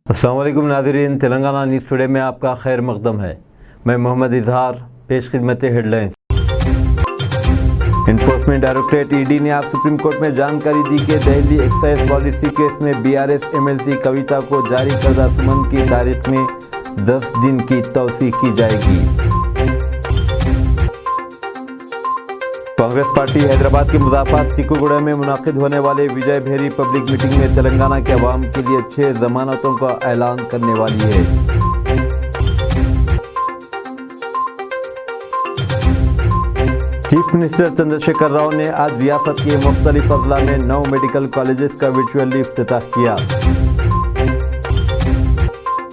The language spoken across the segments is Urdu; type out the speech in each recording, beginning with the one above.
السلام علیکم ناظرین، تلنگانہ نیوز ٹوڈے میں آپ کا خیر مقدم ہے۔ میں محمد اظہار، پیش خدمت headlines. Enforcement Directorate E D نے آج سپریم کورٹ میں جانکاری دی کہ دہلی ایکسائز پالیسی کیس میں BRS MLC کویتا کو جاری کردہ سمن کی تاریخ میں 10 دن کی توسیع کی جائے گی۔ کانگریس پارٹی حیدرآباد کے مضافات ٹیکوگوڑا میں منعقد ہونے والے وجے بھیری پبلک میٹنگ میں تلنگانہ کے عوام کے لیے 6 ضمانتوں کا اعلان کرنے والی ہے۔ چیف منسٹر چندر شیکھر راؤ نے آج ریاست کے مختلف اضلاع میں 9 میڈیکل کالجز کا ورچوئلی افتتاح کیا۔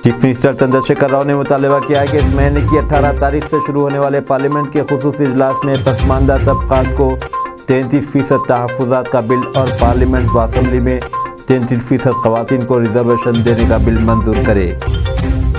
چیف منسٹر چندر شیکھر راؤ نے مطالبہ کیا کہ اس مہینے کی 18 تاریخ سے شروع ہونے والے پارلیمنٹ کے خصوصی اجلاس میں پسماندہ طبقات کو 33% تحفظات کا بل اور پارلیمنٹ و اسمبلی میں 33% خواتین کو ریزرویشن دینے کا بل منظور کرے۔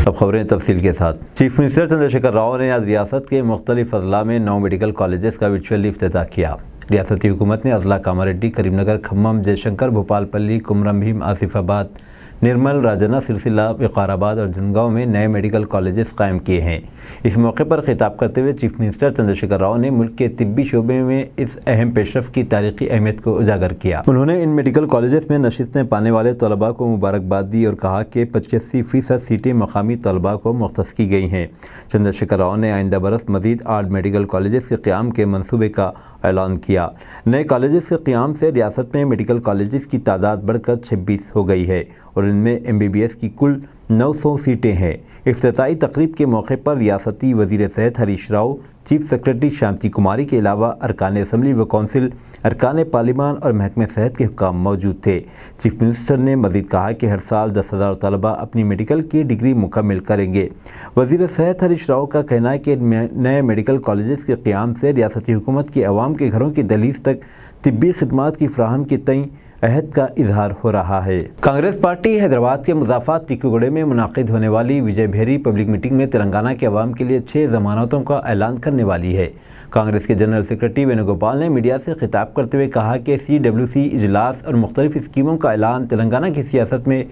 اب خبریں تفصیل کے ساتھ۔ چیف منسٹر چندر شیکھر راؤ نے آج ریاست کے مختلف اضلاع میں 9 میڈیکل کالجز کا ورچوئلی افتتاح کیا۔ ریاستی حکومت نے اضلاع کاماریڈی، کریم نگر، کھمم، جے شنکر، بھوپال پلی، کمرم بھیم، آصف آباد، نرمل، راجنا سلسلہ، وقار آباد اور جنگاؤں میں نئے میڈیکل کالجز قائم کیے ہیں۔ اس موقع پر خطاب کرتے ہوئے چیف منسٹر چندر شیکھر راؤ نے ملک کے طبی شعبے میں اس اہم پیش رفت کی تاریخی اہمیت کو اجاگر کیا۔ انہوں نے ان میڈیکل کالجز میں نشستیں پانے والے طلباء کو مبارکباد دی اور کہا کہ 85% سیٹیں مقامی طلباء کو مختص کی گئی ہیں۔ چندر شیکھر راؤ نے آئندہ برس مزید 8 میڈیکل کالجز کے قیام کے منصوبے کا اعلان کیا۔ نئے کالجز کے قیام سے ریاست میں میڈیکل کالجز کی تعداد بڑھ کر 26 ہو گئی ہے اور ان میں MBBS کی کل 900 سیٹیں ہیں۔ افتتاحی تقریب کے موقع پر ریاستی وزیر صحت ہریش راؤ، چیف سیکرٹری شانتی کماری کے علاوہ ارکان اسمبلی و کونسل، ارکان پارلیمان اور محکمہ صحت کے حکام موجود تھے۔ چیف منسٹر نے مزید کہا کہ ہر سال 10,000 طلباء اپنی میڈیکل کی ڈگری مکمل کریں گے۔ وزیر صحت ہریش راؤ کا کہنا ہے کہ نئے میڈیکل کالجز کے قیام سے ریاستی حکومت کی عوام کے گھروں کی دہلیز تک طبی خدمات کی فراہم کے تئیں عہد کا اظہار ہو رہا ہے۔ کانگریس پارٹی حیدرآباد کے مضافات ٹیکوگوڑے میں منعقد ہونے والی وجے بھیری پبلک میٹنگ میں تلنگانہ کے عوام کے لیے 6 ضمانتوں کا اعلان کرنے والی ہے۔ کانگریس کے جنرل سیکرٹری وینو گوپال نے میڈیا سے خطاب کرتے ہوئے کہا کہ CWC اجلاس اور مختلف اسکیموں کا اعلان تلنگانہ کی سیاست میں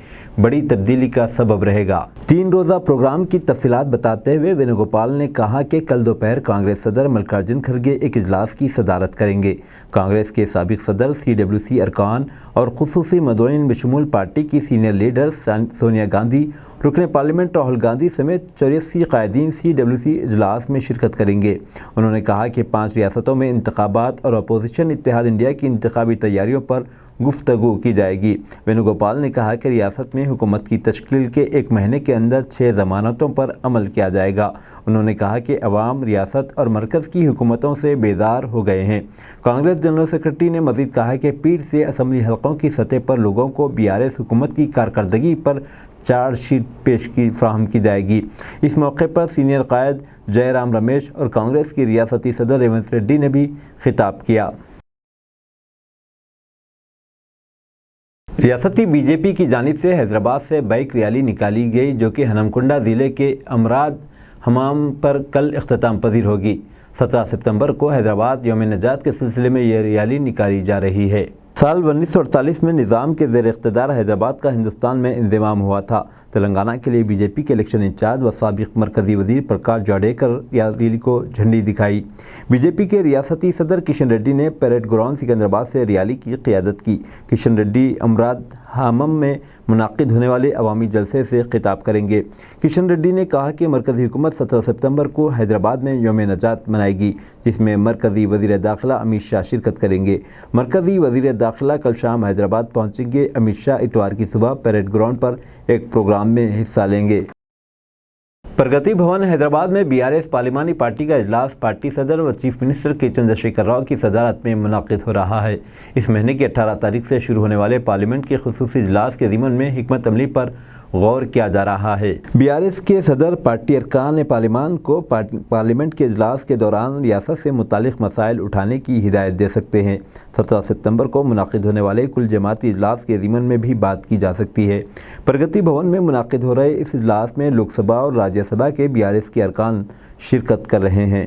بڑی تبدیلی کا سبب رہے گا۔ 3 روزہ پروگرام کی تفصیلات بتاتے ہوئے وینو گوپال نے کہا کہ کل دوپہر کانگریس صدر ملکاراجن کھڑگے ایک اجلاس کی صدارت کریں گے۔ کانگریس کے سابق صدر، CWC ارکان اور خصوصی مدعوین بشمول پارٹی کی سینئر لیڈر سونیا گاندھی، رکن پارلیمنٹ راہل گاندھی سمیت 84 قائدین CWC اجلاس میں شرکت کریں گے۔ انہوں نے کہا کہ 5 ریاستوں میں انتخابات اور اپوزیشن اتحاد انڈیا کی انتخابی تیاریوں پر گفتگو کی جائے گی۔ وینو گوپال نے کہا کہ ریاست میں حکومت کی تشکیل کے 1 مہینے کے اندر 6 ضمانتوں پر عمل کیا جائے گا۔ انہوں نے کہا کہ عوام ریاست اور مرکز کی حکومتوں سے بیزار ہو گئے ہیں۔ کانگریس جنرل سیکرٹری نے مزید کہا کہ پیڑ سے اسمبلی حلقوں کی سطح پر لوگوں کو BRS حکومت کی کارکردگی پر چارج شیٹ فراہم کی جائے گی۔ اس موقع پر سینئر قائد جے رام رمیش اور کانگریس کی ریاستی صدر ریونت ریڈی نے بھی خطاب کیا۔ ریاستی BJP کی جانب سے حیدرآباد سے بائیک ریلی نکالی گئی جو کہ ہنمکنڈا ضلع کے امراج حمام پر کل اختتام پذیر ہوگی۔ 17 ستمبر کو حیدرآباد یوم نجات کے سلسلے میں یہ ریلی نکالی جا رہی ہے۔ سال 1948 میں نظام کے زیر اقتدار حیدرآباد کا ہندوستان میں انضمام ہوا تھا۔ تلنگانہ کے لیے BJP کے الیکشن انچارج و سابق مرکزی وزیر پرکاش جواڈیکر ریلی کو جھنڈی دکھائی۔ BJP کے ریاستی صدر کشن ریڈی نے پیریڈ گراؤنڈ سکندرآباد سے ریلی کی قیادت کی۔ کشن ریڈی امراج حمام میں منعقد ہونے والے عوامی جلسے سے خطاب کریں گے۔ کشن ریڈی نے کہا کہ مرکزی حکومت 17 ستمبر کو حیدرآباد میں یوم نجات منائے گی، جس میں مرکزی وزیر داخلہ امت شاہ شرکت کریں گے۔ مرکزی وزیر داخلہ کل شام حیدرآباد پہنچیں گے۔ امت شاہ اتوار کی صبح پیریڈ گراؤنڈ پر ایک پروگرام میں حصہ لیں گے۔ پرگتی بھون حیدرآباد میں BRS پارلیمانی پارٹی کا اجلاس پارٹی صدر و چیف منسٹر کے چندر شیکھر راؤ کی صدارت میں منعقد ہو رہا ہے۔ اس مہینے کی 18 تاریخ سے شروع ہونے والے پارلیمنٹ کے خصوصی اجلاس کے ضمن میں حکمت عملی پر غور کیا جا رہا ہے۔ BRS کے صدر پارٹی ارکان پارلیمان کو پارلیمنٹ کے اجلاس کے دوران ریاست سے متعلق مسائل اٹھانے کی ہدایت دے سکتے ہیں۔ 17 ستمبر کو منعقد ہونے والے کل جماعتی اجلاس کے ضمن میں بھی بات کی جا سکتی ہے۔ پرگتی بھون میں منعقد ہو رہے اس اجلاس میں لوک سبھا اور راجیہ سبھا کے BRS کے ارکان شرکت کر رہے ہیں۔